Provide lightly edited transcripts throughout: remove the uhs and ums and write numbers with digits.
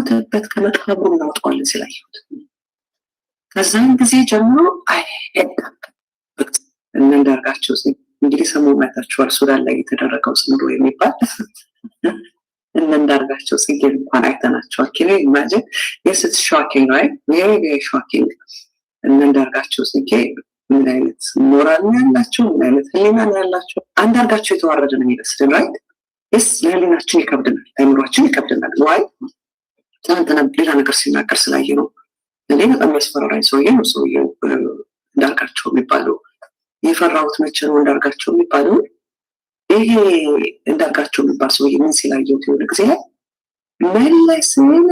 ከሞተበት ከመቃብሩ እናወጣዋለን ስላየሁት ከዛን ጊዜ ጀምሮ አይሄዳም። እነ አንዳርጋቸው እንግዲህ ሰሞኑን አይታችኋል ሱዳን ላይ የተደረገው ጽምዶ የሚባል እነ አንዳርጋቸው ጽጌን እንኳን አይተናቸዋል። ኪኔ ኢማጂን yes it's shocking right very very shocking እነ አንዳርጋቸው ጽጌ ምን አይነት ሞራል ነው ያላቸው ምን አይነት ህሊና ነው ያላቸው። አንዳርጋቸው የተዋረደ ነው የሚመስለን right yes ለህሊናችን ይከብደናል አይምሯችን ይከብደናል ዋይ ትናንትና ሌላ ነገር ሲናገር ስላየ ነው እኔ በጣም ያስፈራራኝ ሰውዬ ነው ሰውዬው አንዳርጋቸው የሚባለው የፈራሁት መቼ ነው አንዳርጋቸው የሚባለው ይሄ አንዳርጋቸው የሚባል ሰውዬ ምን ሲላየው የሆነ ጊዜ ላይ መለስን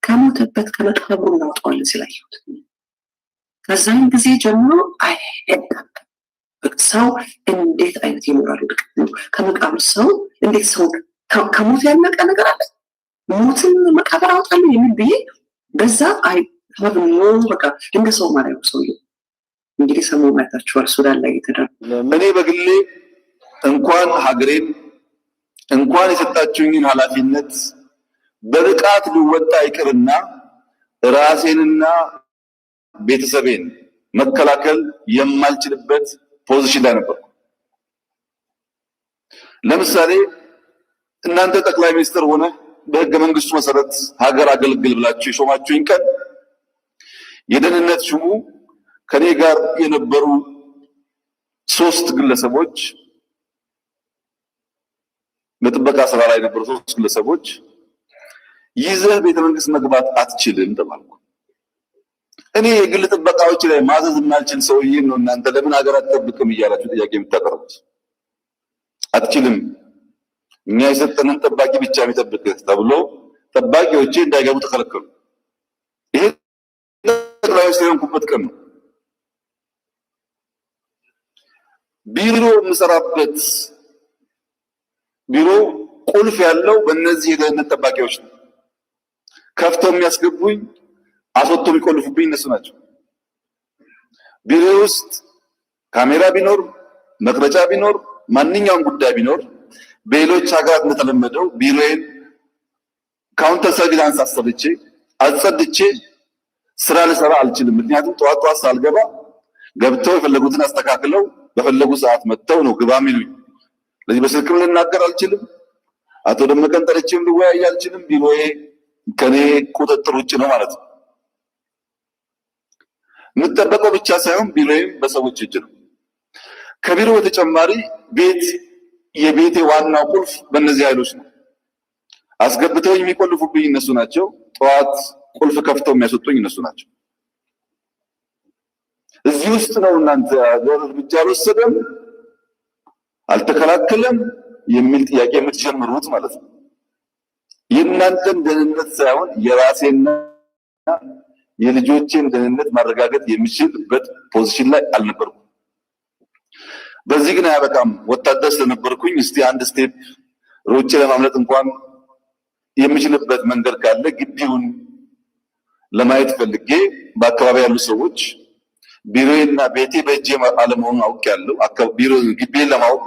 ከሞተበት ከመቃብሩ እናወጣዋለን ሲላየሁት ከዛን ጊዜ ጀምሮ አይሄዳም። ሰው እንዴት አይነት ይኖራል ነው ከመቃብር ሰው እንዴት ሰው ከሞት ያለቀ ነገር አለ ሞትን መቃብር አወጣለሁ የሚል ብዬ በዛ አይ ታብኖ በቃ እንደ ሰው ማለት ነው ሰውዬው እንግዲህ ሰሞኑን አይታችኋል ሱዳን ላይ የተደረገው። እኔ በግሌ እንኳን ሀገሬን እንኳን የሰጣችሁኝን ኃላፊነት በብቃት ልወጣ ይቅርና ራሴንና ቤተሰቤን መከላከል የማልችልበት ፖዚሽን ላይ ነበር። ለምሳሌ እናንተ ጠቅላይ ሚኒስትር ሆነ በህገ መንግስቱ መሰረት ሀገር አገልግል ብላችሁ የሾማችሁኝ ቀን የደህንነት ሹሙ ከኔ ጋር የነበሩ 3 ግለሰቦች በጥበቃ ስራ ላይ የነበሩ 3 ግለሰቦች ይዘህ ቤተ መንግስት መግባት አትችልም ተባልኩ። እኔ የግል ጥበቃዎች ላይ ማዘዝ የማልችል ሰውዬ ነው እናንተ ለምን ሀገር አትጠብቅም እያላችሁ ጥያቄ የምታቀርቡት? አትችልም እኛ የሰጠንን ጠባቂ ብቻ የሚጠብቅህ ተብሎ ጠባቂዎቼ እንዳይገቡ ተከለከሉ። ይሄ ጠቅላይ ሚኒስትር የሆንኩበት ቀን ነው። ቢሮ የምሰራበት ቢሮ ቁልፍ ያለው በእነዚህ የደህንነት ጠባቂዎች ነው። ከፍተው የሚያስገቡኝ አስወጥተው የሚቆልፉብኝ እነሱ ናቸው። ቢሮ ውስጥ ካሜራ ቢኖር መቅረጫ ቢኖር ማንኛውም ጉዳይ ቢኖር በሌሎች ሀገራት እንደተለመደው ቢሮዬን ካውንተር ሰርቪላንስ አሰርቼ አጸድቼ ስራ ልሰራ አልችልም። ምክንያቱም ጠዋት ጠዋት ሳልገባ ገብተው የፈለጉትን አስተካክለው በፈለጉ ሰዓት መጥተው ነው ግባ የሚሉኝ። ለዚህ በስልክም ልናገር አልችልም። አቶ ደመቀን ጠርቼም ልወያይ አልችልም። ቢሮዬ ከኔ ቁጥጥር ውጭ ነው ማለት ነው። የምጠበቀው ብቻ ሳይሆን ቢሮዬም በሰዎች እጅ ነው። ከቢሮ በተጨማሪ የቤቴ ዋናው ቁልፍ በእነዚህ ኃይሎች ነው። አስገብተው የሚቆልፉብኝ እነሱ ናቸው። ጠዋት ቁልፍ ከፍተው የሚያስወጡኝ እነሱ ናቸው። እዚህ ውስጥ ነው እናንተ ሀገር እርምጃ አልወሰደም አልተከላከለም የሚል ጥያቄ የምትጀምሩት ማለት ነው። የእናንተን ደህንነት ሳይሆን የራሴና የልጆቼን ደህንነት ማረጋገጥ የሚችልበት ፖዚሽን ላይ አልነበርኩም። በዚህ ግን አያበቃም። ወታደር ስለነበርኩኝ እስቲ አንድ ስቴፕ ሮጬ ለማምለጥ እንኳን የሚችልበት መንገድ ካለ ግቢውን ለማየት ፈልጌ በአካባቢ ያሉ ሰዎች ቢሮዬና ቤቴ በእጄ አለመሆኑን አውቄያለሁ። ግቢን ለማወቅ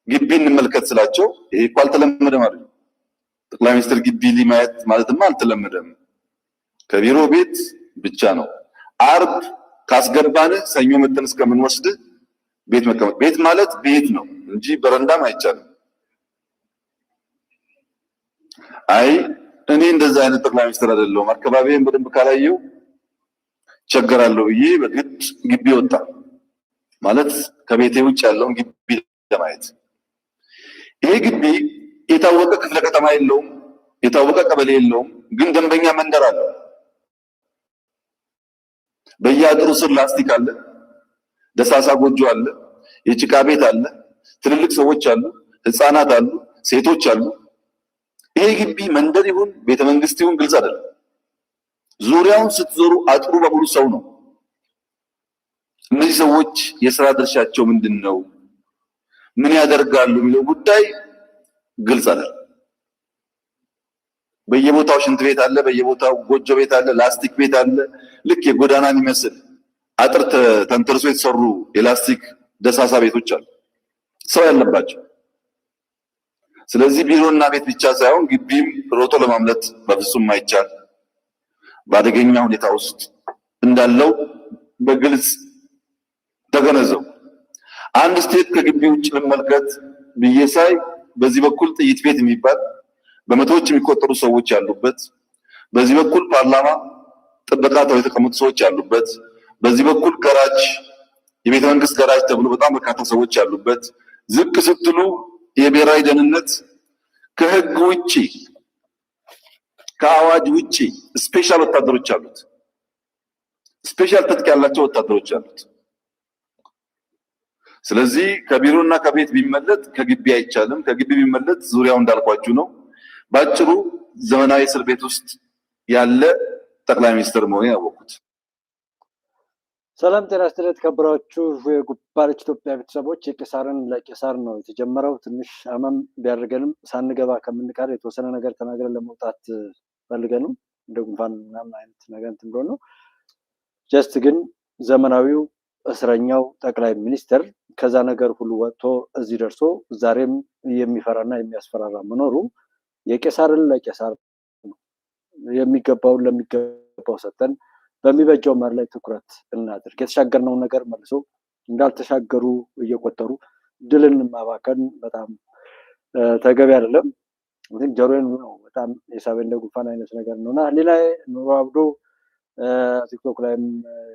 ግቢ እንመልከት ስላቸው ይሄ እኮ አልተለመደም አሉ። ጠቅላይ ሚኒስትር ግቢ ማየት ማለትማ አልተለመደም፣ ከቢሮ ቤት ብቻ ነው። አርብ ካስገባን ሰኞ መተን እስከምንወስድ ቤት መቀመጥ። ቤት ማለት ቤት ነው እንጂ በረንዳም አይቻልም። አይ እኔ እንደዛ አይነት ጠቅላይ ሚኒስትር አይደለሁም፣ አካባቢዬን በደንብ ካላየው ቸገራለሁ ብዬ በግድ ግቢ ወጣ። ማለት ከቤቴ ውጭ ያለውን ግቢ ለማየት። ይሄ ግቢ የታወቀ ክፍለ ከተማ የለውም፣ የታወቀ ቀበሌ የለውም፣ ግን ደንበኛ መንደር አለው። በየአጥሩ ስር ላስቲክ አለ፣ ደሳሳ ጎጆ አለ፣ የጭቃ ቤት አለ፣ ትልልቅ ሰዎች አሉ፣ ህፃናት አሉ፣ ሴቶች አሉ። ይሄ ግቢ መንደር ይሁን ቤተ መንግስት ይሁን ግልጽ አይደለም። ዙሪያውን ስትዞሩ አጥሩ በሙሉ ሰው ነው። እነዚህ ሰዎች የሥራ ድርሻቸው ምንድነው? ምን ያደርጋሉ የሚለው ጉዳይ ግልጽ አይደለም። በየቦታው ሽንት ቤት አለ፣ በየቦታው ጎጆ ቤት አለ፣ ላስቲክ ቤት አለ። ልክ የጎዳና የሚመስል አጥር ተንተርሶ የተሰሩ የላስቲክ ደሳሳ ቤቶች አሉ፣ ሰው ያለባቸው። ስለዚህ ቢሮና ቤት ብቻ ሳይሆን ግቢም ሮጦ ለማምለጥ በፍጹም ማይቻል በአደገኛ ሁኔታ ውስጥ እንዳለው በግልጽ ተገነዘቡ። አንድ ስቴፕ ከግቢ ውጭ ልመልከት ብዬ ሳይ በዚህ በኩል ጥይት ቤት የሚባል በመቶዎች የሚቆጠሩ ሰዎች ያሉበት፣ በዚህ በኩል ፓርላማ ጥበቃ ተብለው የተቀመጡ ሰዎች ያሉበት፣ በዚህ በኩል ገራጅ የቤተ መንግስት ገራጅ ተብሎ በጣም በርካታ ሰዎች ያሉበት፣ ዝቅ ስትሉ የብሔራዊ ደህንነት ከህግ ውጪ ከአዋጅ ውጪ ስፔሻል ወታደሮች አሉት። ስፔሻል ትጥቅ ያላቸው ወታደሮች አሉት። ስለዚህ ከቢሮና ከቤት ቢመለጥ ከግቢ አይቻልም። ከግቢ ቢመለጥ ዙሪያው እንዳልኳችሁ ነው። ባጭሩ ዘመናዊ እስር ቤት ውስጥ ያለ ጠቅላይ ሚኒስትር መሆኑን ያወቁት። ሰላም ጤና ይስጥልኝ የተከበራችሁ የጉባለች ኢትዮጵያ ቤተሰቦች፣ የቄሳርን ለቄሳር ነው የተጀመረው። ትንሽ አመም ቢያደርገንም ሳንገባ ከምንቀር የተወሰነ ነገር ተናግረን ለመውጣት ፈልገንም እንደ ጉንፋን ምናምን አይነት ነገር እንትን ብሎ ነው። ጀስት ግን ዘመናዊው እስረኛው ጠቅላይ ሚኒስትር ከዛ ነገር ሁሉ ወጥቶ እዚህ ደርሶ ዛሬም የሚፈራና የሚያስፈራራ መኖሩ የቄሳርን ለቄሳር ነው። የሚገባውን ለሚገባው ሰጠን በሚበጀው መር ላይ ትኩረት እናድርግ። የተሻገርነውን ነገር መልሶ እንዳልተሻገሩ እየቆጠሩ ድልን ማባከን በጣም ተገቢ አይደለም። እንግዲህ ጆሮዬን ነው በጣም የሳበ እንደ ጉንፋን አይነት ነገር ነውና ሌላ ኑሮ አብዶ ቲክቶክ ላይም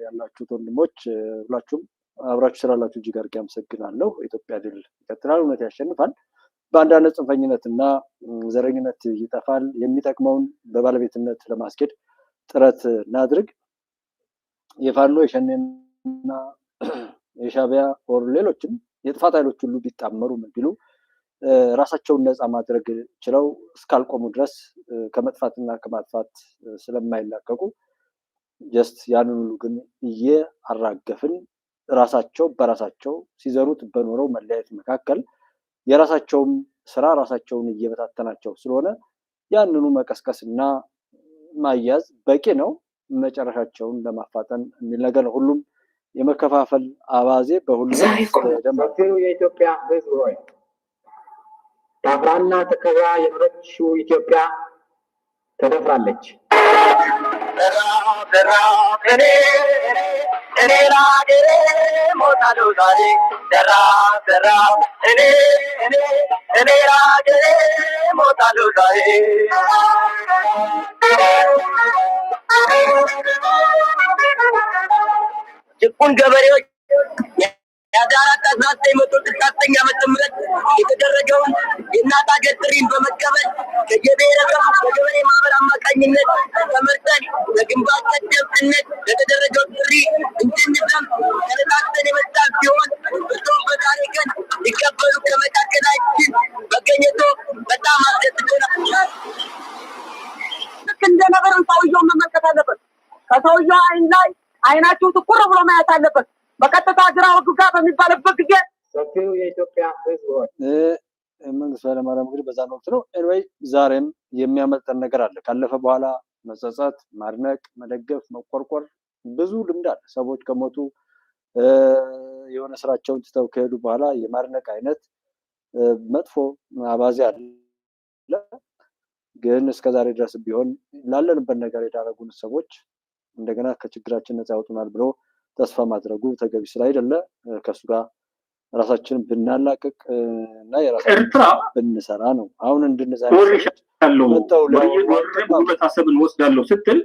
ያላችሁት ወንድሞች ሁላችሁም አብራችሁ ስላላችሁ እጅግ አድርጌ አመሰግናለሁ። ኢትዮጵያ ድል ይቀጥላል፣ እውነት ያሸንፋል። በአንዳነት ጽንፈኝነትና ዘረኝነት ይጠፋል። የሚጠቅመውን በባለቤትነት ለማስኬድ ጥረት እናድርግ። የፋኖ የሸኔና የሻቢያ ወር ሌሎችም የጥፋት ኃይሎች ሁሉ ቢጣመሩ ምን ቢሉ ራሳቸውን ነፃ ማድረግ ችለው እስካልቆሙ ድረስ ከመጥፋትና ከማጥፋት ስለማይላቀቁ ጀስት ያንን ሁሉ ግን እየአራገፍን ራሳቸው በራሳቸው ሲዘሩት በኖረው መለያየት መካከል የራሳቸውም ስራ ራሳቸውን እየበታተናቸው ስለሆነ ያንኑ መቀስቀስና ማያዝ በቂ ነው። መጨረሻቸውን ለማፋጠን የሚል ነገር ነው። ሁሉም የመከፋፈል አባዜ በሁሉም ሰፊው የኢትዮጵያ ሕዝብ ሆይ ታፍራና ተከብራ የኖረችው ኢትዮጵያ ተደፍራለች። እኔ ለሀገሬ ሞታለሁ ዛሬ እኔ ለሀገሬ ሞታለሁ ዛሬ ጭቁን ገበሬዎች የአዳራት 1969 ዓመተ ምህረት የተደረገውን የእናት ሀገር ጥሪን በመቀበል ከየብሔረሰቡ በገበሬ ማህበር አማካኝነት ተመርጠን በግንባር ቀደምትነት ለተደረገው ጥሪ እንድንዘም ተነሳስተን የመጣ ሲሆን እርሶም በዛሬ ቀን ሊቀበሉ ከመካከላችን መገኘቶ በጣም አስደስቶናል። ልክ እንደነበረ ሰውየውን መመልከት አለበት። ከሰውየው አይን ላይ አይናችሁ ትኩር ብሎ ማየት አለበት። በቀጥታ ግራ ወግ ጋር በሚባልበት ጊዜ ሰፊው የኢትዮጵያ ሕዝብ ሆይ መንግስቱ ኃይለማርያም እንግዲህ በዛ ነው ነው። ኤኒዌይ ዛሬም የሚያመልጠን ነገር አለ። ካለፈ በኋላ መጸጸት፣ ማድነቅ፣ መደገፍ፣ መቆርቆር ብዙ ልምድ አለ። ሰዎች ከሞቱ የሆነ ስራቸውን ትተው ከሄዱ በኋላ የማድነቅ አይነት መጥፎ አባዜ አለ። ግን እስከዛሬ ድረስ ቢሆን ላለንበት ነገር የዳረጉን ሰዎች እንደገና ከችግራችን ነፃ ያወጡናል ብሎ ተስፋ ማድረጉ ተገቢ ስላይደለ ከሱ ጋር ራሳችንን ብናላቅቅ እና የራሳችንን ብንሰራ ነው። አሁን እንድንዛለታሰብን ወስዳለሁ ስትል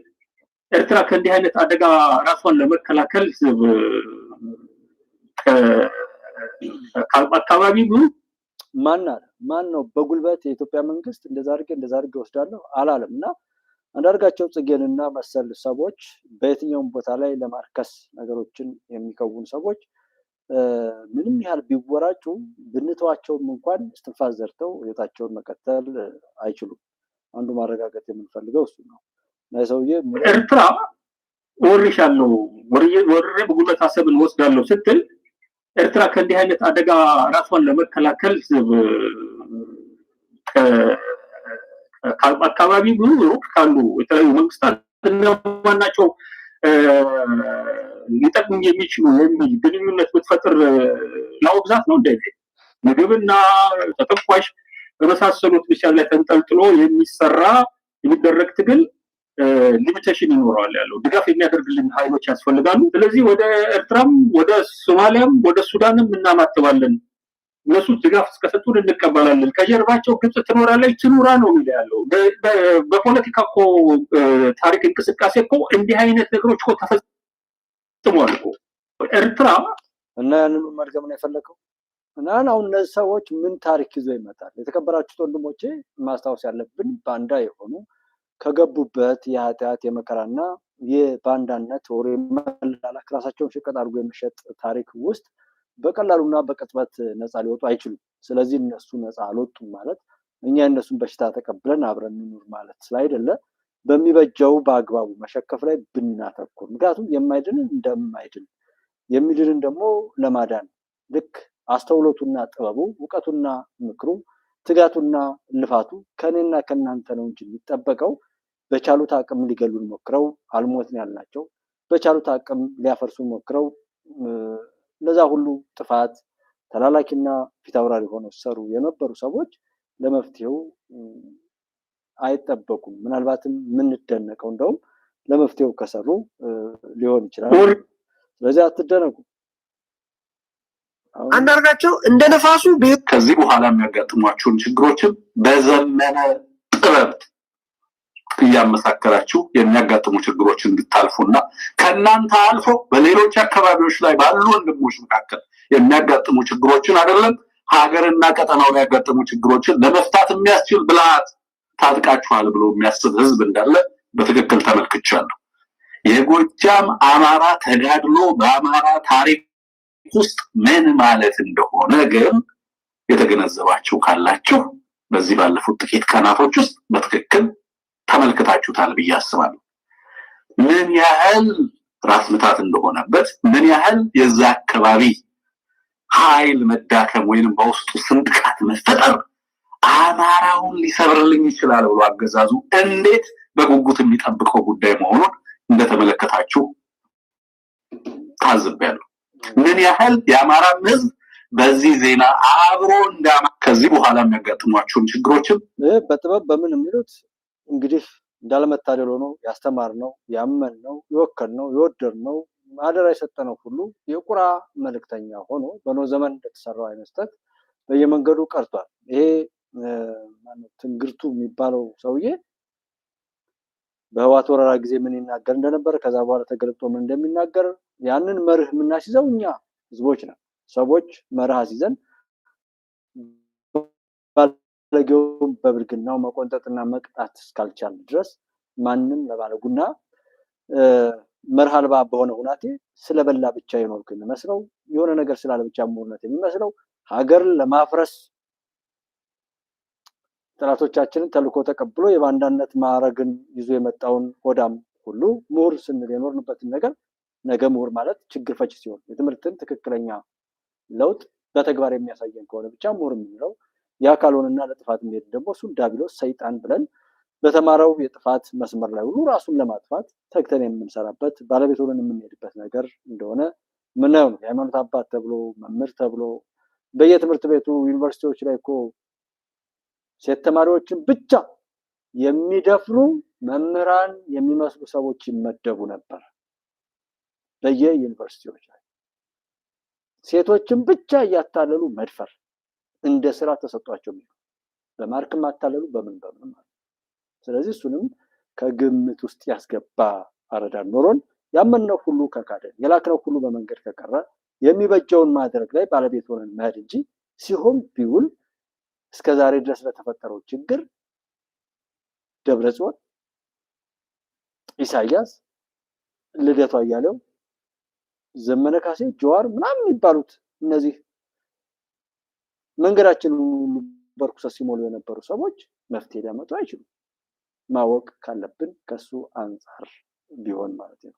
ኤርትራ ከእንዲህ አይነት አደጋ ራሷን ለመከላከል አካባቢ ማን ነው በጉልበት የኢትዮጵያ መንግስት እንደዛ አድርጌ ወስዳለሁ አላለም። እና አንዳርጋቸው ጽጌንና መሰል ሰዎች በየትኛውም ቦታ ላይ ለማርከስ ነገሮችን የሚከውኑ ሰዎች ምንም ያህል ቢወራጩ ብንተዋቸውም እንኳን እስትንፋስ ዘርተው ህይወታቸውን መቀጠል አይችሉም። አንዱ ማረጋገጥ የምንፈልገው እሱ ነው። ሰውዬ ኤርትራ ወርሻለሁ ወርሬ በጉልበት አሰብን ወስዳለሁ ስትል ኤርትራ ከእንዲህ አይነት አደጋ ራሷን ለመከላከል አካባቢ ብዙ ሩቅ ካሉ የተለያዩ መንግስታት እነማናቸው ሊጠቅሙ የሚችሉ የሚል ግንኙነት ብትፈጥር ላውግዛት ነው። እንደዚህ ምግብና ተተኳሽ በመሳሰሉት ብቻ ላይ ተንጠልጥሎ የሚደረግ ትግል ሊሚቴሽን ይኖረዋል ያለው ድጋፍ የሚያደርግልን ኃይሎች ያስፈልጋሉ። ስለዚህ ወደ ኤርትራም ወደ ሶማሊያም ወደ ሱዳንም እናማትባለን። እነሱ ድጋፍ እስከሰጡን እንቀበላለን። ከጀርባቸው ግብጽ ትኖራለች ትኑራ ነው የሚለው ያለው። በፖለቲካ እኮ ታሪክ እንቅስቃሴ እኮ እንዲህ አይነት ነገሮች እኮ ተፈጽሟል እኮ ኤርትራ እና ያንን መድገም ነው የፈለከው። እና አሁን እነዚህ ሰዎች ምን ታሪክ ይዞ ይመጣል? የተከበራችሁት ወንድሞቼ ማስታወስ ያለብን ባንዳ የሆኑ ከገቡበት የኃጢአት የመከራና የባንዳነት ወሬ መላላክ ራሳቸውን ሸቀጥ አድርጎ የሚሸጥ ታሪክ ውስጥ በቀላሉና በቅጽበት ነፃ ሊወጡ አይችሉም። ስለዚህ እነሱ ነፃ አልወጡም ማለት እኛ እነሱን በሽታ ተቀብለን አብረን እንኑር ማለት ስላይደለ በሚበጀው በአግባቡ መሸከፍ ላይ ብናተኩር፣ ምክንያቱም የማይድንን እንደማይድን የሚድንን ደግሞ ለማዳን ልክ አስተውሎቱና ጥበቡ እውቀቱና ምክሩ ትጋቱና ልፋቱ ከኔና ከናንተ ነው እንጂ የሚጠበቀው በቻሉት አቅም ሊገሉን ሞክረው አልሞትን ያልናቸው በቻሉት አቅም ሊያፈርሱ ሞክረው ለዛ ሁሉ ጥፋት ተላላኪና ፊታውራሪ ሆነው ሰሩ የነበሩ ሰዎች ለመፍትሄው አይጠበቁም። ምናልባትም የምንደነቀው እንደውም ለመፍትሄው ከሰሩ ሊሆን ይችላል። ስለዚህ አትደነቁ። አንዳርጋቸው እንደ ነፋሱ ከዚህ በኋላ የሚያጋጥሟቸውን ችግሮችን በዘመነ ጥበብ እያመሳከራችሁ የሚያጋጥሙ ችግሮችን እንድታልፉና ከእናንተ አልፎ በሌሎች አካባቢዎች ላይ ባሉ ወንድሞች መካከል የሚያጋጥሙ ችግሮችን አይደለም ሀገርና ቀጠናው ላይ ያጋጥሙ ችግሮችን ለመፍታት የሚያስችል ብልሃት ታጥቃችኋል ብሎ የሚያስብ ህዝብ እንዳለ በትክክል ተመልክቻለሁ። የጎጃም አማራ ተጋድሎ በአማራ ታሪክ ውስጥ ምን ማለት እንደሆነ ግን የተገነዘባችሁ ካላችሁ በዚህ ባለፉት ጥቂት ቀናቶች ውስጥ በትክክል ተመልክታችሁታል ብዬ አስባለሁ። ምን ያህል ራስ ምታት እንደሆነበት፣ ምን ያህል የዛ አካባቢ ኃይል መዳከም ወይንም በውስጡ ስንጥቃት መፈጠር አማራውን ሊሰብርልኝ ይችላል ብሎ አገዛዙ እንዴት በጉጉት የሚጠብቀው ጉዳይ መሆኑን እንደተመለከታችሁ ታዝቤያለሁ። ምን ያህል የአማራ ህዝብ በዚህ ዜና አብሮ ከዚህ በኋላ የሚያጋጥሟቸውን ችግሮችን በጥበብ በምን የሚሉት እንግዲህ እንዳለመታደል ሆኖ ያስተማርነው ያመንነው የወከልነው የወደድነው አደራ የሰጠነው ሁሉ የቁራ መልእክተኛ ሆኖ በኖህ ዘመን እንደተሰራው አይነት ስህተት በየመንገዱ ቀርቷል። ይሄ ትንግርቱ የሚባለው ሰውዬ በህዋት ወረራ ጊዜ ምን ይናገር እንደነበር ከዛ በኋላ ተገልጦ ምን እንደሚናገር ያንን መርህ የምናስይዘው እኛ ህዝቦች ነን። ሰዎች መርህ አስይዘን ባለጌውን በብልግናው መቆንጠጥና መቅጣት እስካልቻል ድረስ ማንም ለባለጉና መርህ አልባ በሆነ ሁናቴ ስለበላ ብቻ የኖርክ የሚመስለው የሆነ ነገር ስላለ ብቻ መሆንነት የሚመስለው ሀገርን ለማፍረስ ጥራቶቻችንን ተልኮ ተቀብሎ የባንዳነት ማዕረግን ይዞ የመጣውን ሆዳም ሁሉ ምሁር ስንል የኖርንበትን ነገር ነገ ምሁር ማለት ችግር ፈቺ ሲሆን የትምህርትን ትክክለኛ ለውጥ በተግባር የሚያሳየን ከሆነ ብቻ ምሁር የምንለው ያ ካልሆነና ለጥፋት የሚሄድ ደግሞ እሱን ዳቢሎስ ሰይጣን ብለን በተማረው የጥፋት መስመር ላይ ሁሉ ራሱን ለማጥፋት ተግተን የምንሰራበት ባለቤት ሆነን የምንሄድበት ነገር እንደሆነ ምናየው ነው። የሃይማኖት አባት ተብሎ መምህር ተብሎ በየትምህርት ቤቱ ዩኒቨርሲቲዎች ላይ እኮ ሴት ተማሪዎችን ብቻ የሚደፍሩ መምህራን የሚመስሉ ሰዎች ይመደቡ ነበር። በየዩኒቨርሲቲዎች ላይ ሴቶችን ብቻ እያታለሉ መድፈር እንደ ስራ ተሰጧቸው በማርክም አታለሉ በምን ማለት። ስለዚህ እሱንም ከግምት ውስጥ ያስገባ አረዳድ ኖሮን ያመንነው ሁሉ ከካደን የላክነው ሁሉ በመንገድ ከቀረ የሚበጀውን ማድረግ ላይ ባለቤት ሆነን መሄድ እንጂ ሲሆን ቢውል እስከዛሬ ድረስ ለተፈጠረው ችግር ደብረጽዮን፣ ኢሳያስ፣ ልደቱ አያሌው፣ ዘመነ ካሴ፣ ጀዋር ምናምን የሚባሉት እነዚህ መንገዳችን ሁሉ በርኩሰት ሲሞሉ የነበሩ ሰዎች መፍትሄ ሊያመጡ አይችሉም። ማወቅ ካለብን ከሱ አንጻር ቢሆን ማለት ነው።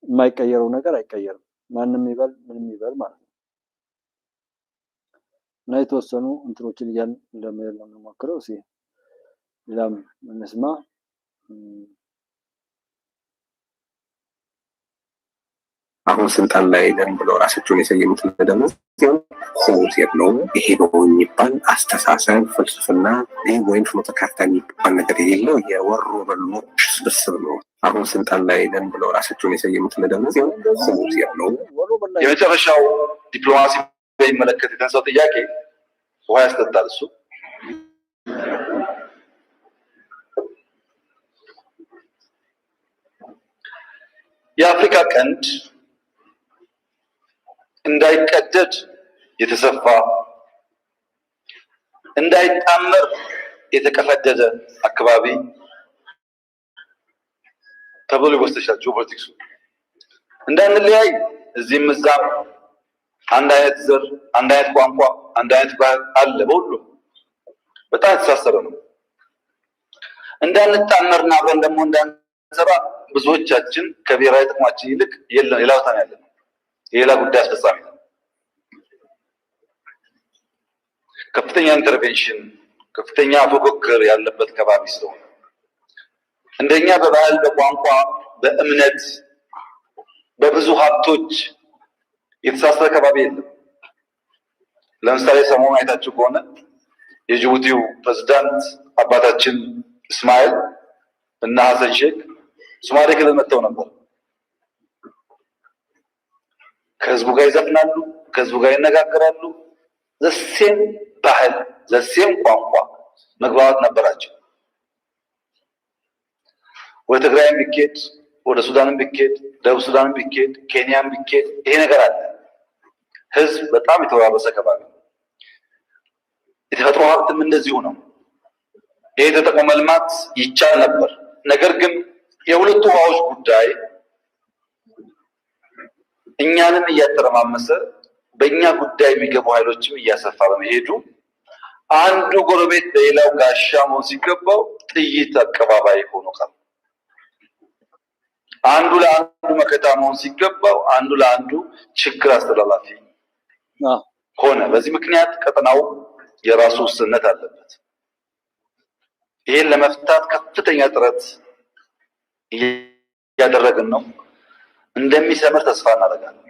የማይቀየረው ነገር አይቀየርም። ማንም ይበል ምንም ይበል ማለት ነው። እና የተወሰኑ እንትኖችን እያን ለመሄድ ነው የምንሞክረው። እስኪ ሌላም እንስማ። አሁን ስልጣን ላይ ነን ብለው ራሳቸውን የሰየሙት ደግሞ ሰውት የለውም። ይሄ ነው የሚባል አስተሳሰብ ፍልስፍና ወይም ፍኖተ ካርታ የሚባል ነገር የሌለው የወሮ በሎች ስብስብ ነው። አሁን ስልጣን ላይ ነን ብለው ራሳቸውን የሰየሙት ደግሞ ሰውት የለውም። የመጨረሻው ዲፕሎማሲ በሚመለከት የተነሳው ጥያቄ ውሃ ያስጠጣል። እሱ የአፍሪካ ቀንድ እንዳይቀደድ የተሰፋ እንዳይጣመር የተቀፈደደ አካባቢ ተብሎ ይወሰዳል። ጂኦፖለቲክሱ እንዳንለያይ እዚህም እዛም አንድ አይነት ዘር፣ አንድ አይነት ቋንቋ፣ አንድ አይነት ባህል አለ። በሁሉም በጣም የተሳሰረ ነው። እንዳንጣመርና አብረን ደግሞ እንዳንሰራ ብዙዎቻችን ከብሔራዊ ጥቅማችን ይልቅ ሌላ ቦታ ነው ያለነው። የሌላ ጉዳይ አስፈጻሚ ነው። ከፍተኛ ኢንተርቬንሽን፣ ከፍተኛ ፉክክር ያለበት ከባቢ ስለሆነ እንደኛ በባህል፣ በቋንቋ፣ በእምነት፣ በብዙ ሀብቶች የተሳሰረ ከባቢ የለም። ለምሳሌ ሰሞኑን አይታችሁ ከሆነ የጅቡቲው ፕሬዝዳንት አባታችን እስማኤል እና ሀሰን ሼክ ሶማሌ ክልል መጥተው ነበር። ከህዝቡ ጋር ይዘፍናሉ፣ ከህዝቡ ጋር ይነጋገራሉ። ዘሴም ባህል፣ ዘሴም ቋንቋ፣ መግባባት ነበራቸው። ወደ ትግራይም ቢኬድ፣ ወደ ሱዳንም ቢኬድ፣ ደቡብ ሱዳንም ቢኬድ፣ ኬንያም ቢኬድ ይሄ ነገር አለ። ህዝብ በጣም የተዋበሰ ከባቢ ነው። የተፈጥሮ ሀብትም እንደዚሁ ነው። ይሄ ተጠቅሞ መልማት ይቻል ነበር። ነገር ግን የሁለቱ ውሃዎች ጉዳይ እኛንም እያተረማመሰ በእኛ ጉዳይ የሚገቡ ኃይሎችም እያሰፋ በመሄዱ አንዱ ጎረቤት ለሌላው ጋሻ መሆን ሲገባው ጥይት አቀባባይ ሆኖ ቀረ። አንዱ ለአንዱ መከታ መሆን ሲገባው አንዱ ለአንዱ ችግር አስተላላፊ ሆነ። በዚህ ምክንያት ቀጠናው የራሱ ውስንነት አለበት። ይሄን ለመፍታት ከፍተኛ ጥረት እያደረግን ነው። እንደሚሰምር ተስፋ እናደርጋለን።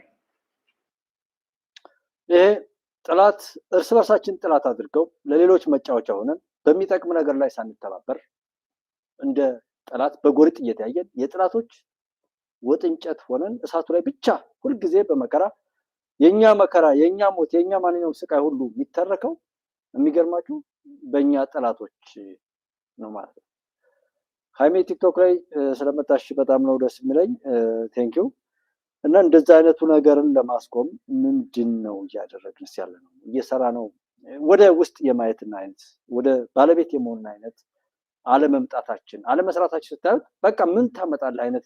ይሄ ጥላት እርስ በርሳችን ጥላት አድርገው ለሌሎች መጫወቻ ሆነን በሚጠቅም ነገር ላይ ሳንተባበር እንደ ጥላት በጎሪጥ እየተያየን የጥላቶች ወጥ እንጨት ሆነን እሳቱ ላይ ብቻ ሁልጊዜ በመከራ የኛ መከራ፣ የኛ ሞት፣ የኛ ማንኛውም ስቃይ ሁሉ የሚተረከው የሚገርማችሁ በእኛ ጥላቶች ነው ማለት ነው። ሃይሜ ቲክቶክ ላይ ስለመጣሽ በጣም ነው ደስ የሚለኝ። ቴንኪው። እና እንደዛ አይነቱ ነገርን ለማስቆም ምንድን ነው እያደረግንስ ያለ ነው? እየሰራ ነው? ወደ ውስጥ የማየትና አይነት ወደ ባለቤት የመሆን አይነት አለመምጣታችን፣ አለመስራታችን ስታዩት በቃ ምን ታመጣለህ አይነት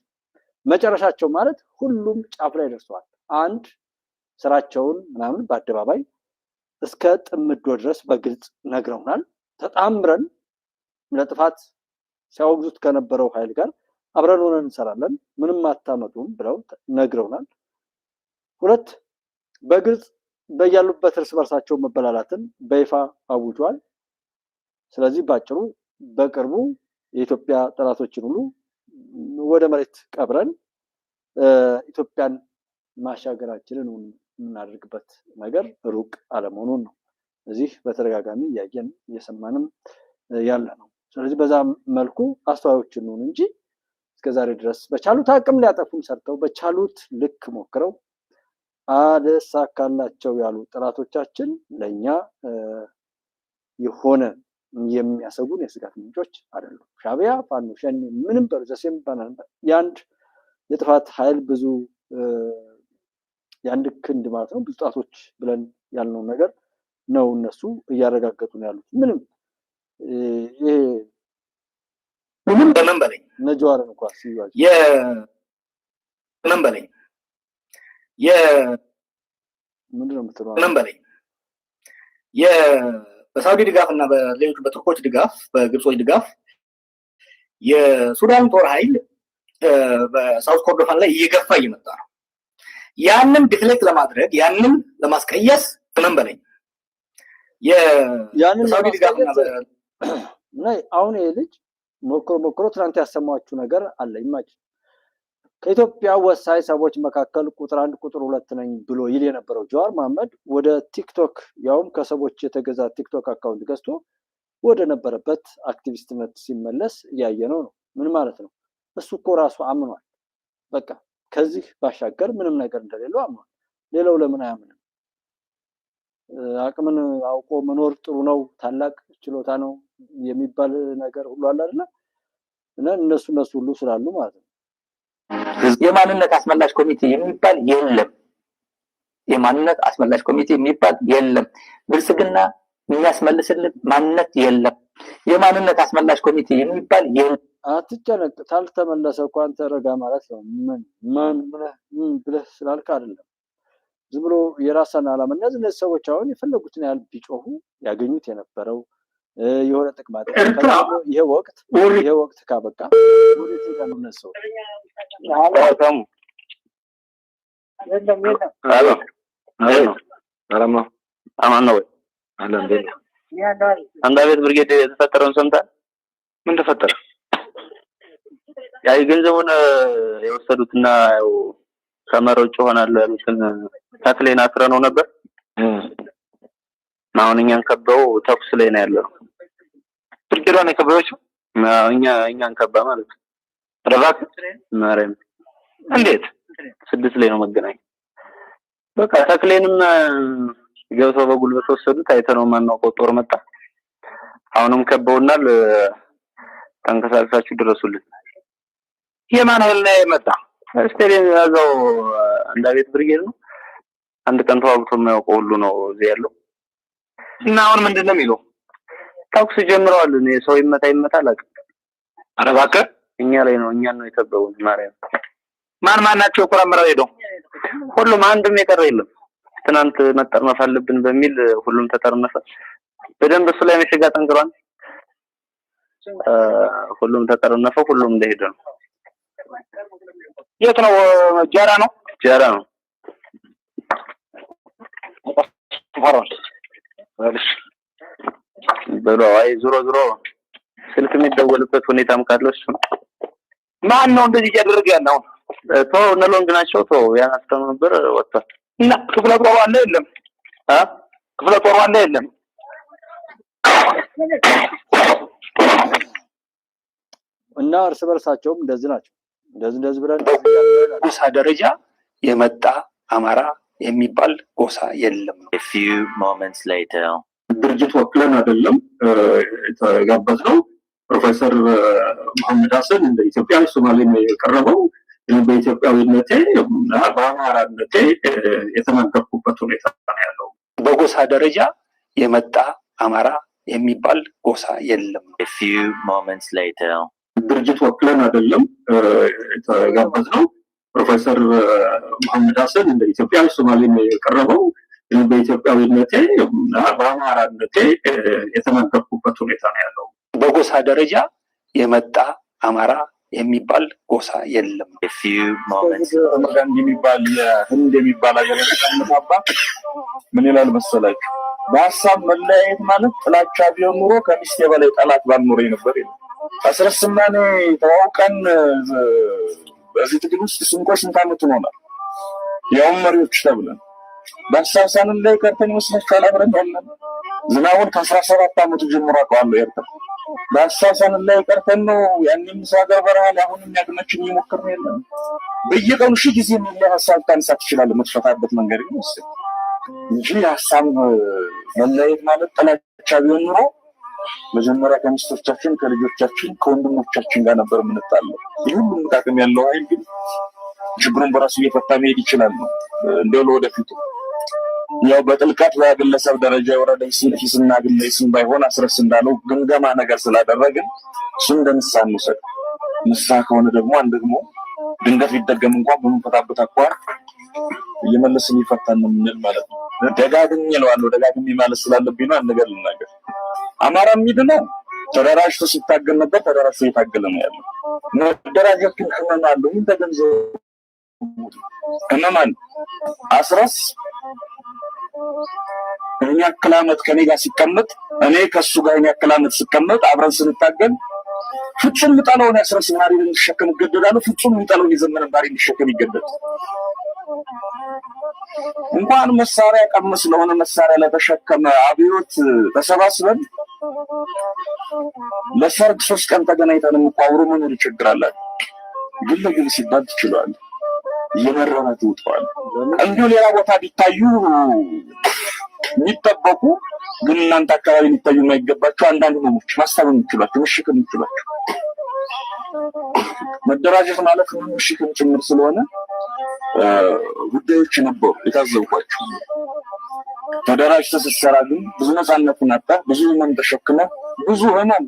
መጨረሻቸው ማለት ሁሉም ጫፍ ላይ ደርሰዋል። አንድ ስራቸውን ምናምን በአደባባይ እስከ ጥምዶ ድረስ በግልጽ ነግረውናል። ተጣምረን ለጥፋት ሲያወግዙት ከነበረው ኃይል ጋር አብረን ሆነን እንሰራለን፣ ምንም አታመጡም ብለው ነግረውናል። ሁለት በግልጽ በያሉበት እርስ በርሳቸው መበላላትን በይፋ አውጇል። ስለዚህ ባጭሩ በቅርቡ የኢትዮጵያ ጠላቶችን ሁሉ ወደ መሬት ቀብረን ኢትዮጵያን ማሻገራችንን የምናደርግበት ነገር ሩቅ አለመሆኑን ነው እዚህ በተደጋጋሚ እያየን እየሰማንም ያለ ነው። ስለዚህ በዛ መልኩ አስተዋዮች እንሁን እንጂ እስከዛሬ ድረስ በቻሉት አቅም ሊያጠፉን ሰርተው በቻሉት ልክ ሞክረው አልሳካላቸው ያሉ ጠላቶቻችን ለኛ የሆነ የሚያሰጉን የስጋት ምንጮች አይደሉም። ሻዕቢያ፣ ፋኖ፣ ሸኔ ምንም በርዘሴም የአንድ የጥፋት ኃይል ብዙ የአንድ ክንድ ማለት ነው ብዙ ጣቶች ብለን ያልነው ነገር ነው እነሱ እያረጋገጡ ነው ያሉት። ምንም ምንም በምን በለኝ ነጃዋርን እንኳን ሲያዩ ምን በለኝ ምንድን ነው የምትለው? ምን በለኝ በሳውዲ ድጋፍ እና በሌሎች በቱርኮች ድጋፍ በግብጾች ድጋፍ የሱዳን ጦር ኃይል በሳውት ኮርዶፋን ላይ እየገፋ እየመጣ ነው። ያንን ዲፍሌክት ለማድረግ ያንን ለማስቀየስ ምን በለኝ በሳውዲ ድጋፍ እና አሁን ይሄ ልጅ ሞክሮ ትናንት ያሰማችሁ ነገር አለ። ይማጭ ከኢትዮጵያ ወሳኝ ሰዎች መካከል ቁጥር 1 ቁጥር 2 ነኝ ብሎ ይል የነበረው ጀዋር መሐመድ ወደ ቲክቶክ ያውም ከሰዎች የተገዛ ቲክቶክ አካውንት ገዝቶ ወደ ነበረበት አክቲቪስትነት ሲመለስ እያየነው ነው። ምን ማለት ነው? እሱ እኮ ራሱ አምኗል። በቃ ከዚህ ባሻገር ምንም ነገር እንደሌለው አምኗል። ሌላው ለምን አያምንም? አቅምን አውቆ መኖር ጥሩ ነው፣ ታላቅ ችሎታ ነው የሚባል ነገር ሁሉ አለ አይደል? እና እነሱ ሁሉ ስላሉ ማለት ነው። የማንነት አስመላሽ ኮሚቴ የሚባል የለም። የማንነት አስመላሽ ኮሚቴ የሚባል የለም። ብልጽግና የሚያስመልስልን ማንነት የለም። የማንነት አስመላሽ ኮሚቴ የሚባል የለም። አትጨነቅ። ታልተመለሰ እኮ አንተ ረጋ ማለት ነው። ምን ብለህ ስላልክ አይደለም። ዝም ብሎ የራስን ዓላማ እነዚህ ሰዎች አሁን የፈለጉትን ያህል ቢጮሁ ያገኙት የነበረው የሆነ ጥቅማ ይሄ ወቅት ካበቃ ወዴት ይሄዳሉ እነዚህ ሰዎች? አማን ነው ወይ? አንድ አቤት ብርጌድ የተፈጠረውን ሰምተሃል? ምን ተፈጠረ? ያ ገንዘቡን የወሰዱትና ያው ከመሮጭ ሆናል ያሉትን ተክሌን አስረነው ነበር። አሁን እኛን ከበው ተኩስ ላይ ነው ያለው። ብርጌዷን የከበበችው እኛን ከባ ማለት ነው። ረባክ ማረም እንዴት 6 ላይ ነው መገናኛ። በቃ ተክሌንም ገብተው በጉልበት ወሰዱት። አይተነው ማናውቀው ጦር መጣ። አሁንም ከበውናል። ተንከሳክሳችሁ ድረሱልን። የማን ኃይል ነው የመጣ? ስቴዲየም ያዘው አንድ አቤት ብርጌድ ነው። አንድ ቀን ተዋግቶ የማያውቀው ሁሉ ነው እዚህ ያለው። እና አሁን ምንድነው የሚለው? ተኩስ ጀምረዋል። እኔ ሰው ይመታ አላውቅም። ኧረ እባክህ እኛ ላይ ነው እኛን ነው የከበቡን። ማርያም ማን ናቸው ቆራመራው ሄደው? ሁሉም አንድም የቀረ የለም። ትናንት መጠርነፍ አለብን በሚል ሁሉም ተጠርነፈ። በደንብ እሱ ላይ መሸጋ ጠንክሯል። ሁሉም ተጠርነፈ። ሁሉም እንደሄደ ነው። የት ነው? ጃራ ነው። አይ ዞሮ ስልክ የሚደወልበት ሁኔታም ካለ እሱ ማን ነው እንደዚህ ያደረገ ያለው? ተው ነሎንግ ናቸው። ተው ያን አስተምበር ወጣ እና ክፍለ ጦሩ አለ የለም? ክፍለ ጦሩ አለ የለም? እና እርስ በርሳቸውም እንደዚህ ናቸው። እንደዚህ ብለን ጎሳ ደረጃ የመጣ አማራ የሚባል ጎሳ የለም ነው። A few moments later ድርጅት ወክለን አይደለም የተጋበዝነው። ፕሮፌሰር መሐመድ ሀሰን እንደ ኢትዮጵያዊ ሶማሌ ነው የቀረበው። በኢትዮጵያዊነቴ በአማራነቴ የተናገርኩበት ሁኔታ ነው ያለው። በጎሳ ደረጃ የመጣ አማራ የሚባል ጎሳ የለም። A few moments later ድርጅት ወክለን አይደለም የተጋበዝነው። ፕሮፌሰር መሐመድ ሀሰን እንደ ኢትዮጵያዊ ሶማሌ ነው የቀረበው። በኢትዮጵያዊነቴ በአማራነቴ የተናገርኩበት ሁኔታ ነው ያለው። በጎሳ ደረጃ የመጣ አማራ የሚባል ጎሳ የለም። A few moments ጋንዲ የሚባል የህንድ የሚባል ሀገር የተቀመጠ ምን ይላል መሰላችሁ? በሀሳብ መለያየት ማለት ጥላቻ ቢሆን ኑሮ ከሚስቴ በላይ ጠላት ባልኖረኝ ነበር ይላል። አስረስና እኔ ተዋውቀን በዚህ ትግል ውስጥ ስንት ዓመት ሆኖናል። ያውም መሪዎች ተብለን በሀሳብ ሳንለያይ ቀርተን ይመስላችኋል አብረን ያለን? ዝናቡን ከ17 ዓመቱ ጀምሮ አውቀዋለሁ ኤርትራ። በሀሳብ ሳንለያይ ቀርተን ነው ያንን ሀገር በረሃል አሁን የሚያግመችን እየሞከር ነው ያለን። በየቀኑ ሺህ ጊዜ የሚለያ ሀሳብ ታነሳ ትችላለህ። የምትፈታበት መንገድ ይመስል እንጂ ሀሳብ መለያየት ማለት ጥላቻ ቢሆን ኑሮ መጀመሪያ ከሚስቶቻችን፣ ከልጆቻችን፣ ከወንድሞቻችን ጋር ነበር የምንጣለው። ይህ ሁሉ ጥቅም ያለው ኃይል ግን ችግሩን በራሱ እየፈታ መሄድ ይችላል ነው እንደው ለወደፊቱ ያው በጥልቀት በግለሰብ ደረጃ የወረደ ሂስና ግለሰብ ባይሆን አስረስ እንዳለው ግምገማ ነገር ስላደረግን እሱ እንደምሳሌ ነው። ምሳሌ ከሆነ ደግሞ ደግሞ ድንገት ቢደገም እንኳን በመፈታበት አቋር እየመለስን ይፈታን ነው የምንል ማለት ነው። ደጋግሜ እለዋለሁ። ደጋግሜ ማለት ስላለብኝ ነው። አንድ ነገር ልናገር። አማራ የሚድነው ተደራጅቶ ሲታገል ነበር። ተደራጅቶ እየታገለ ነው ያለው። መደራጀት ግን ህመም አለው። ምን ተገንዘቡ? ህመም አለው። አስረስ እኛ ያክል ዓመት ከኔ ጋር ሲቀመጥ እኔ ከሱ ጋር እኛ ያክል ዓመት ሲቀመጥ አብረን ስንታገል ፍጹም የሚጠላውን ያስረስ ማሪ እንዲሸከም ይገደዳሉ። ፍጹም የሚጠላውን የዘመነ ማሪ እንዲሸከም ይገደዳል። እንኳን መሳሪያ ቀመስ ለሆነ መሳሪያ ለተሸከመ አብዮት ተሰባስበን ለሰርግ 3 ቀን ተገናኝተን እንቋውሩ መኖር ይቸግራል። ግን ለግል ሲባል ትችላል እየመረራት ይውጣል። እንዲሁ ሌላ ቦታ ቢታዩ የሚጠበቁ ግን እናንተ አካባቢ ሊታዩ የማይገባቸው አንዳንድ ነገሮች ማስተባበል የሚችሏቸው መሸከም የሚችሏቸው መደራጀት ማለት መሸከም ጭምር ስለሆነ ጉዳዮች ነበሩ የታዘብኳቸው። ተደራጅተህ ስትሰራ ግን ብዙ ነፃነትን አጣ፣ ብዙ ህመም ተሸክመ ብዙ ህመም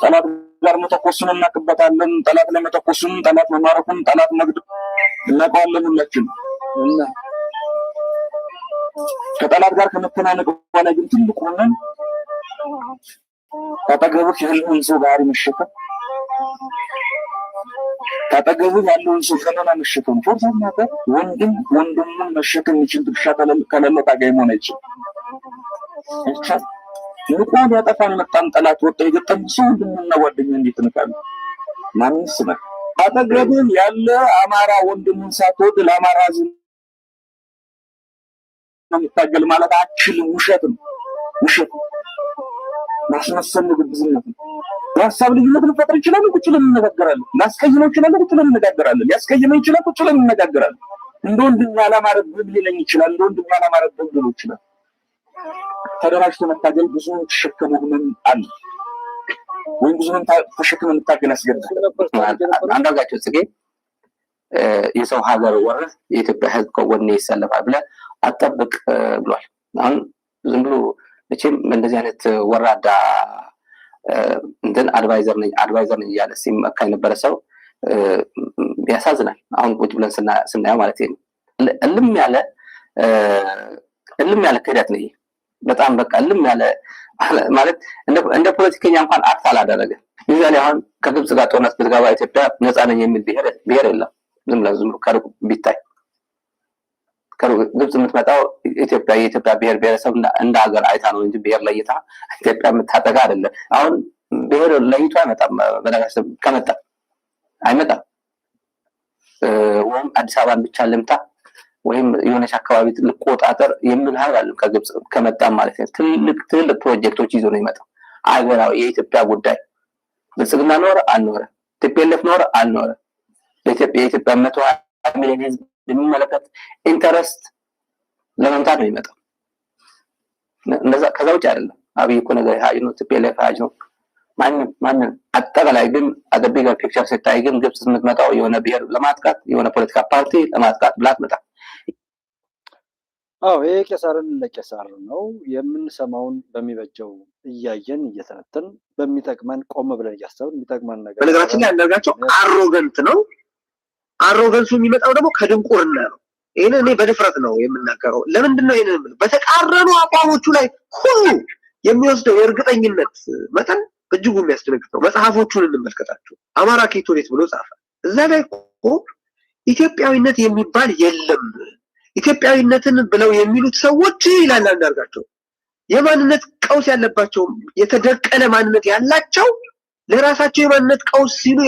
ጠላት ጋር መተኮስን እናቅበታለን። ጠላት ለመተኮስን፣ ጠላት መማረኩን፣ ጠላት መግደል እናውቀዋለን ሁላችን እና ከጠላት ጋር ከመተናነቅ በኋላ ግን ትልቁ ሆነን ካጠገብህ ያለውን ሰው ባህሪ መሸከም፣ ካጠገብህ ያለውን ሰው ገመና መሸከም። ፎርሳት ነገር ወንድሙን መሸከም የሚችል ድርሻ ከሌለ ታጋይ መሆን አይችልም። ንቆ ሊያጠፋን መጣን ጠላት ወጣ የገጠም ሰው ወንድምና ጓደኛ እንዴት ንቃል? ማንስ ነው አጠገብህ ያለ አማራ ወንድሙን ሳትወድ ለአማራ ህዝብ ነው የምታገል ማለት አችልም። ውሸት ነው። ማስመሰል ነው፣ ግብዝነት ነው። የሀሳብ ልዩነት ልንፈጥር እንችላለን፣ ቁጭ ብለን እንነጋገራለን። ላስቀይመው እንችላለን፣ ቁጭ ብለን እንነጋገራለን። ሊያስቀይመኝ ይችላል፣ ቁጭ ብለን እንነጋገራለን። እንደ ወንድም ያላማረብህ ሊለኝ ይችላል፣ እንደ ወንድም ያላማረብህ ሊለው ይችላል። ተደራጅቶ መታገል ብዙ ተሸከሙ ህመም አለ ወይም ብዙ ተሸክመ መታገል ያስገድዳል። አንዳርጋቸው ጽጌ የሰው ሀገር ወረህ የኢትዮጵያ ህዝብ ከወኔ ይሰለፋል ብለህ አጠብቅ ብሏል። አሁን ዝም ብሎ መቼም እንደዚህ አይነት ወራዳ እንትን አድቫይዘር ነኝ እያለ ሲመካ የነበረ ሰው ያሳዝናል። አሁን ቁጭ ብለን ስናየው ማለት ነው እልም ያለ ክህደት ነው። በጣም በቃ እልም ያለ ማለት እንደ ፖለቲከኛ እንኳን አክት አላደረገ። ይዛል አሁን ከግብጽ ጋር ጦርነት ብትገባ ኢትዮጵያ ነፃ ነኝ የሚል ብሔር የለም። ዝም ብሎ ከሩቅ ቢታይ ግብጽ የምትመጣው የኢትዮጵያ ብሔር ብሔረሰብ እንደ ሀገር አይታ ነው እንጂ ብሔር ለይታ ኢትዮጵያ የምታጠጋ አይደለም። አሁን ብሔር ለይቶ አይመጣም። በነገራችን ከመጣ አይመጣም። ወይም አዲስ አበባን ብቻ ልምታ ወይም የሆነች አካባቢ ልቆጣጠር የሚል ሀይል አለ ከግብጽ ከመጣ ማለት ነው። ትልቅ ፕሮጀክቶች ይዞ ነው የሚመጣው። አገራዊ የኢትዮጵያ ጉዳይ ብልጽግና ኖረ አልኖረ፣ ቲፒኤልኤፍ ኖረ አልኖረ፣ የኢትዮጵያ 120 ሚሊዮን ህዝብ የሚመለከት ኢንተረስት ለመምታት ነው የሚመጣው። እንደዛ ከዛ ውጭ አይደለም። አብይ እኮ ነገር ሀጅ ነው፣ ቲፒኤልኤፍ ሀጅ ነው። ማንም አጠቃላይ ግን አደቢጋ ፒክቸር ሲታይ ግን ግብጽ የምትመጣው የሆነ ብሔር ለማጥቃት የሆነ ፖለቲካ ፓርቲ ለማጥቃት ብላት መጣ። አዎ ይሄ ቄሳርን ለቄሳር ነው የምንሰማውን በሚበጀው እያየን እየተነተን በሚጠቅመን ቆም ብለን እያሰብን የሚጠቅመን ነገር። በነገራችን ላይ አንዳርጋቸው አሮገንት ነው። አሮገንሱ የሚመጣው ደግሞ ከድንቁርና ነው። ይሄን እኔ በድፍረት ነው የምናገረው። ለምንድን ነው ይሄን በተቃረኑ አቋሞቹ ላይ ሁሉ የሚወስደው የእርግጠኝነት መጠን እጅጉ የሚያስደነግጠው። መጽሐፎቹን እንመልከታቸው። አማራ ኬቶሌት ብሎ ጻፈ። እዛ ላይ እኮ ኢትዮጵያዊነት የሚባል የለም። ኢትዮጵያዊነትን ብለው የሚሉት ሰዎች ይላል አንዳርጋቸው የማንነት ቀውስ ያለባቸው የተደቀለ ማንነት ያላቸው ለራሳቸው የማንነት ቀውስ ሲሉ